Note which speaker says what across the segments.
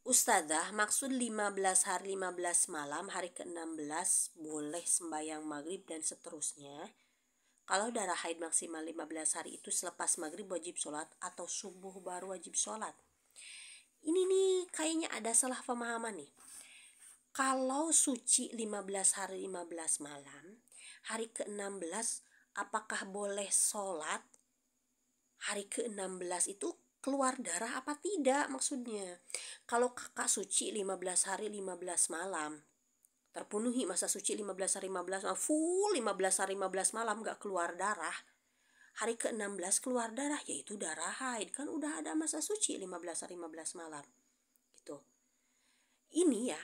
Speaker 1: Ustazah, maksud 15 hari 15 malam, hari ke-16 boleh sembahyang maghrib dan seterusnya. Kalau darah haid maksimal 15 hari itu selepas maghrib wajib sholat atau subuh baru wajib sholat. Ini nih kayaknya ada salah pemahaman nih. Kalau suci 15 hari 15 malam, hari ke-16 apakah boleh sholat? Hari ke-16 itu keluar darah apa tidak maksudnya? Kalau kakak suci 15 hari 15 malam, terpenuhi masa suci 15 hari 15 malam, full 15 hari 15 malam gak keluar darah, hari ke-16 keluar darah, yaitu darah haid. Kan udah ada masa suci 15 hari 15 malam gitu. Ini ya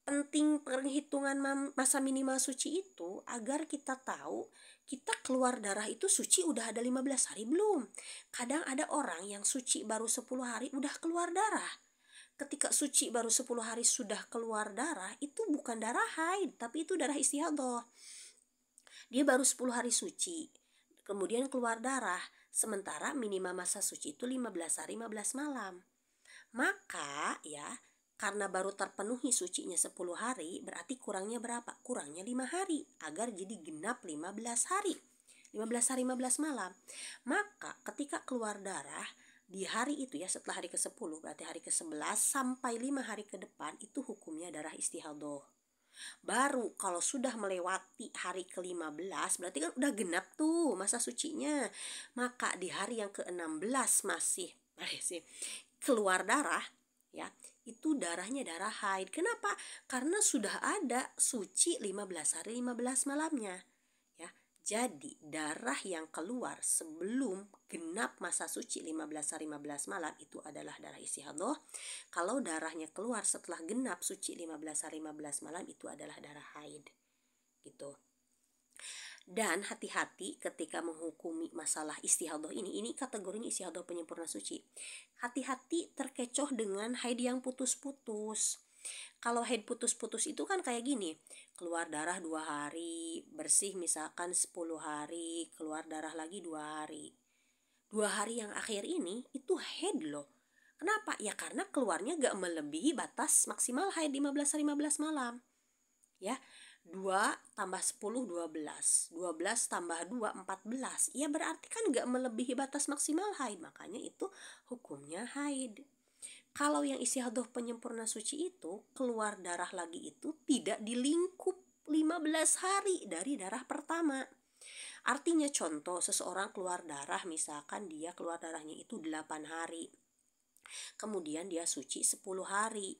Speaker 1: penting perhitungan masa minimal suci itu agar kita tahu kita keluar darah itu suci udah ada 15 hari belum. Kadang ada orang yang suci baru 10 hari udah keluar darah. Ketika suci baru 10 hari sudah keluar darah, itu bukan darah haid, tapi itu darah istihadhah. Dia baru 10 hari suci, kemudian keluar darah, sementara minimal masa suci itu 15 hari 15 malam. Maka ya, karena baru terpenuhi sucinya 10 hari, berarti kurangnya berapa? Kurangnya 5 hari, agar jadi genap 15 hari. 15 hari 15 malam. Maka ketika keluar darah, di hari itu ya, setelah hari ke-10, berarti hari ke-11 sampai 5 hari ke depan, itu hukumnya darah istihadhah. Baru kalau sudah melewati hari ke-15, berarti kan udah genap tuh masa sucinya. Maka di hari yang ke-16 masih keluar darah, ya, itu darahnya darah haid. Kenapa? Karena sudah ada suci 15 hari 15 malamnya. Ya, jadi darah yang keluar sebelum genap masa suci 15 hari 15 malam itu adalah darah istihadhah. Kalau darahnya keluar setelah genap suci 15 hari 15 malam itu adalah darah haid. Gitu. Dan hati-hati ketika menghukumi masalah istihadhah ini kategorinya istihadhah penyempurna suci. Hati-hati terkecoh dengan haid yang putus-putus. Kalau haid putus-putus itu kan kayak gini, keluar darah 2 hari, bersih misalkan 10 hari, keluar darah lagi 2 hari. 2 hari yang akhir ini itu haid loh. Kenapa? Ya karena keluarnya gak melebihi batas maksimal haid 15 hari 15 malam. Ya, 2 tambah 10 12, 12 tambah 2 14. Ya berarti kan gak melebihi batas maksimal haid, makanya itu hukumnya haid. Kalau yang istihadhah penyempurna suci itu keluar darah lagi itu tidak di lingkup 15 hari dari darah pertama. Artinya contoh seseorang keluar darah, misalkan dia keluar darahnya itu 8 hari. Kemudian dia suci 10 hari.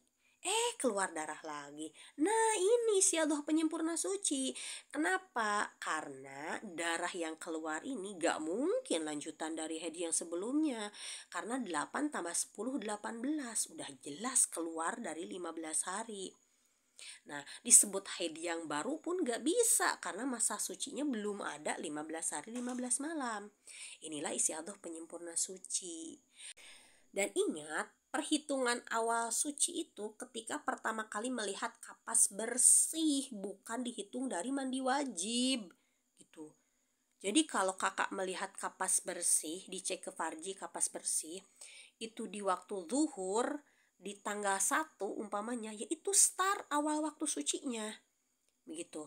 Speaker 1: Keluar darah lagi. Nah ini istihadhah penyempurna suci. Kenapa? Karena darah yang keluar ini gak mungkin lanjutan dari haid yang sebelumnya. Karena 8 tambah 10 18. Udah jelas keluar dari 15 hari. Nah disebut haid yang baru pun gak bisa. Karena masa sucinya belum ada 15 hari 15 malam. Inilah istihadhah penyempurna suci. Dan ingat, perhitungan awal suci itu ketika pertama kali melihat kapas bersih, bukan dihitung dari mandi wajib gitu. Jadi kalau kakak melihat kapas bersih, dicek ke farji kapas bersih, itu di waktu zuhur di tanggal 1 umpamanya, yaitu start awal waktu sucinya. Begitu.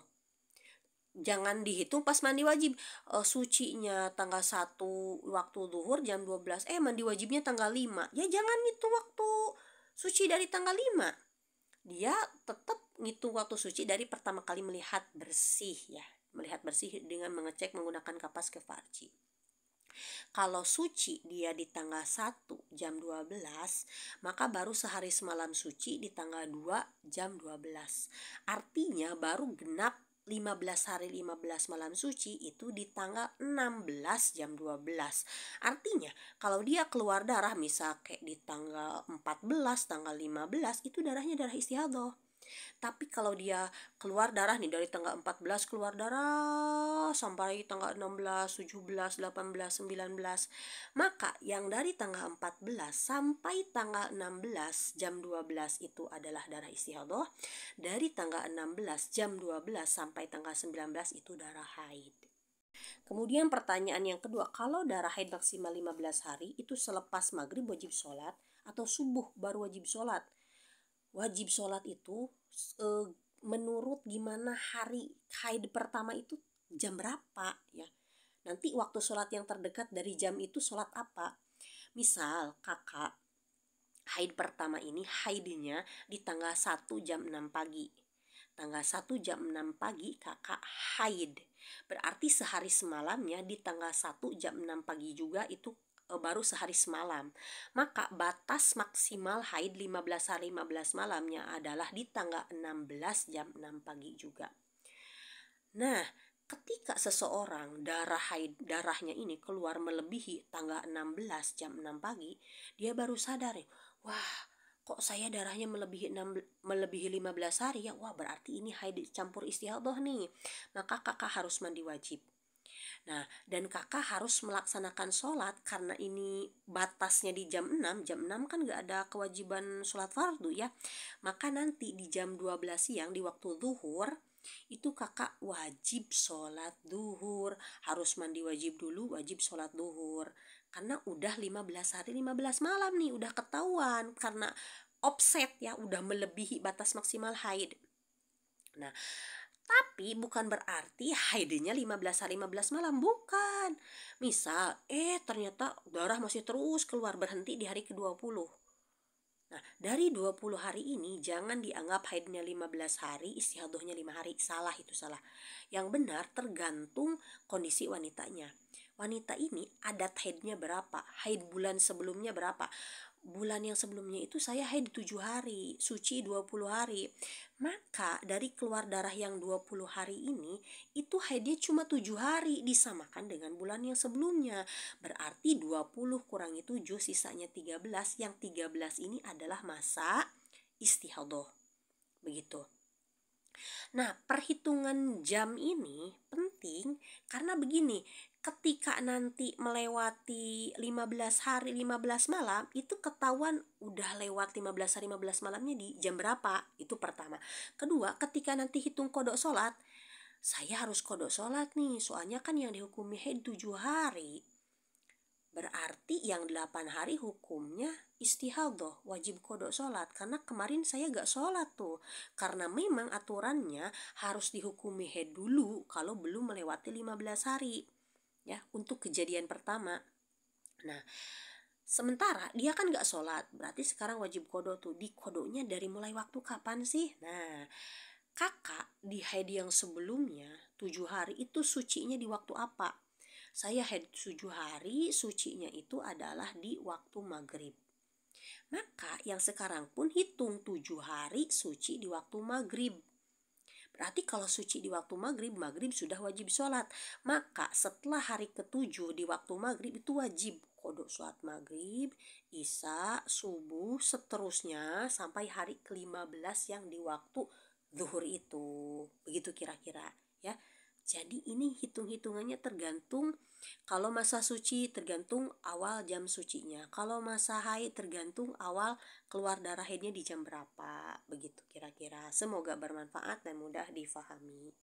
Speaker 1: Jangan dihitung pas mandi wajib. Sucinya tanggal 1 waktu zuhur jam 12, mandi wajibnya tanggal 5. Ya jangan ngitung waktu suci dari tanggal 5. Dia tetap ngitung waktu suci dari pertama kali melihat bersih ya. Melihat bersih dengan mengecek menggunakan kapas ke farji. Kalau suci dia di tanggal 1 jam 12, maka baru sehari semalam suci di tanggal 2 jam 12. Artinya baru genap 15 hari 15 malam suci itu di tanggal 16 jam 12. Artinya kalau dia keluar darah misal kayak di tanggal 14, tanggal 15, itu darahnya darah istihadhah. Tapi kalau dia keluar darah nih dari tanggal 14 keluar darah sampai tanggal 16, 17, 18, 19, maka yang dari tanggal 14 sampai tanggal 16 jam 12 itu adalah darah istihadhah. Dari tanggal 16 jam 12 sampai tanggal 19 itu darah haid. Kemudian pertanyaan yang kedua, kalau darah haid maksimal 15 hari itu selepas maghrib wajib sholat atau subuh baru wajib sholat. Wajib sholat itu menurut gimana hari haid pertama itu jam berapa ya. Nanti waktu sholat yang terdekat dari jam itu sholat apa. Misal kakak haid pertama ini haidnya di tanggal 1 jam 6 pagi. Tanggal 1 jam 6 pagi kakak haid. Berarti sehari semalamnya di tanggal 1 jam 6 pagi juga itu baru sehari semalam. Maka batas maksimal haid 15 hari 15 malamnya adalah di tanggal 16 jam 6 pagi juga. Nah, ketika seseorang darahnya ini keluar melebihi tanggal 16 jam 6 pagi, dia baru sadar, wah, kok saya darahnya melebihi 15 hari ya. Wah, berarti ini haid campur istihadah nih. Maka kakak harus mandi wajib. Nah, dan kakak harus melaksanakan sholat karena ini batasnya di jam 6. Jam 6 kan gak ada kewajiban sholat fardu ya. Maka nanti di jam 12 siang di waktu zuhur itu kakak wajib sholat duhur. Harus mandi wajib dulu, wajib sholat duhur. Karena udah 15 hari 15 malam nih, udah ketahuan karena offset ya, udah melebihi batas maksimal haid. Nah, tapi bukan berarti haidnya 15 hari 15 malam, bukan. Misal, ternyata darah masih terus keluar, berhenti di hari ke-20. Nah, dari 20 hari ini jangan dianggap haidnya 15 hari, istihadahnya 5 hari. Salah, itu salah. Yang benar tergantung kondisi wanitanya. Wanita ini adat haidnya berapa? Haid bulan sebelumnya berapa? Bulan yang sebelumnya itu saya haid 7 hari, suci 20 hari. Maka dari keluar darah yang 20 hari ini, itu haidnya cuma 7 hari disamakan dengan bulan yang sebelumnya. Berarti 20 kurangi 7 sisanya 13. Yang 13 ini adalah masa istihadah. Begitu. Nah, perhitungan jam ini penting karena begini, ketika nanti melewati 15 hari 15 malam, itu ketahuan udah lewat 15 hari 15 malamnya di jam berapa. Itu pertama. Kedua, ketika nanti hitung kodok sholat, saya harus kodok sholat nih, soalnya kan yang dihukumi haid 7 hari. Berarti yang 8 hari hukumnya istihadah, wajib kodok sholat. Karena kemarin saya gak sholat tuh. Karena memang aturannya harus dihukumi haid dulu kalau belum melewati 15 hari. Ya, untuk kejadian pertama. Nah, sementara dia kan gak sholat, berarti sekarang wajib kodok tuh. Di kodoknya dari mulai waktu kapan sih? Nah, kakak di haid yang sebelumnya 7 hari itu sucinya di waktu apa? Saya haid 7 hari, sucinya itu adalah di waktu maghrib. Maka yang sekarang pun hitung 7 hari suci di waktu maghrib. Berarti kalau suci di waktu maghrib, maghrib sudah wajib sholat. Maka setelah hari ke-7 di waktu maghrib itu wajib kodok sholat maghrib, isya, subuh, seterusnya sampai hari ke-15 yang di waktu zuhur itu. Begitu kira-kira ya. Jadi ini hitung-hitungannya tergantung, kalau masa suci tergantung awal jam sucinya. Kalau masa haid tergantung awal keluar darah haidnya di jam berapa. Begitu kira-kira. Semoga bermanfaat dan mudah difahami.